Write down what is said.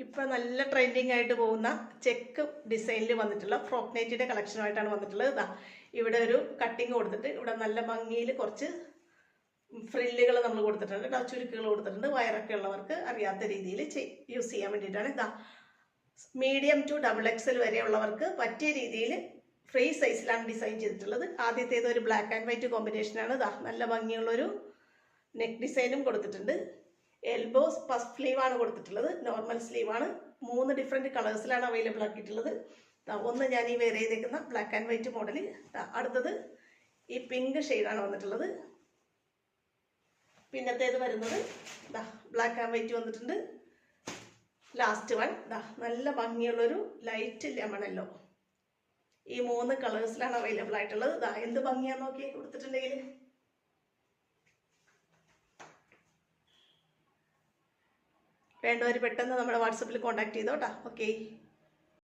ഇപ്പോൾ നല്ല ട്രെൻഡിങ് ആയിട്ട് പോകുന്ന ചെക്ക് ഡിസൈനിൽ വന്നിട്ടുള്ള ഫ്രോക്ക് നൈറ്റിയുടെ കളക്ഷനുമായിട്ടാണ് വന്നിട്ടുള്ളത്. ഇതാ ഇവിടെ ഒരു കട്ടിങ് കൊടുത്തിട്ട് ഇവിടെ നല്ല ഭംഗിയിൽ കുറച്ച് ഫ്രില്ലുകൾ നമ്മൾ കൊടുത്തിട്ടുണ്ട് കേട്ടോ, ചുരുക്കുകൾ കൊടുത്തിട്ടുണ്ട്. വയറൊക്കെ ഉള്ളവർക്ക് അറിയാത്ത രീതിയിൽ യൂസ് ചെയ്യാൻ വേണ്ടിയിട്ടാണ്. ഇതാ മീഡിയം ടു XXL വരെയുള്ളവർക്ക് പറ്റിയ രീതിയിൽ ഫ്രീ സൈസിലാണ് ഡിസൈൻ ചെയ്തിട്ടുള്ളത്. ആദ്യത്തേത് ഒരു ബ്ലാക്ക് ആൻഡ് വൈറ്റ് കോമ്പിനേഷനാണ്. ഇതാ നല്ല ഭംഗിയുള്ളൊരു നെക്ക് ഡിസൈനും കൊടുത്തിട്ടുണ്ട്. എൽബോ പഫ് സ്ലീവാണ് കൊടുത്തിട്ടുള്ളത്, നോർമൽ സ്ലീവാണ്. 3 ഡിഫറെൻറ്റ് കളേഴ്സിലാണ് അവൈലബിൾ ആക്കിയിട്ടുള്ളത്. ഒന്ന് ഞാൻ ഈ വെയർ ചെയ്തേക്കുന്ന ബ്ലാക്ക് ആൻഡ് വൈറ്റ് മോഡൽ. അടുത്തത് ഈ പിങ്ക് ഷെയ്ഡാണ് വന്നിട്ടുള്ളത്. പിന്നത്തേത് വരുന്നത് ഇതാ ബ്ലാക്ക് ആൻഡ് വൈറ്റ് വന്നിട്ടുണ്ട്. ലാസ്റ്റ് വൺ ഇതാ നല്ല ഭംഗിയുള്ളൊരു ലൈറ്റ് ലെമൺ യെല്ലോ. ഈ 3 കളേഴ്സിലാണ് അവൈലബിൾ ആയിട്ടുള്ളത്. ഇതാ എന്ത് ഭംഗിയാന്ന് നോക്കി കൊടുത്തിട്ടുണ്ടെങ്കിൽ. വേണ്ടവർ പെട്ടെന്ന് നമ്മുടെ വാട്സപ്പിൽ കോൺടാക്ട് ചെയ്തോട്ടാ. ഓക്കെ.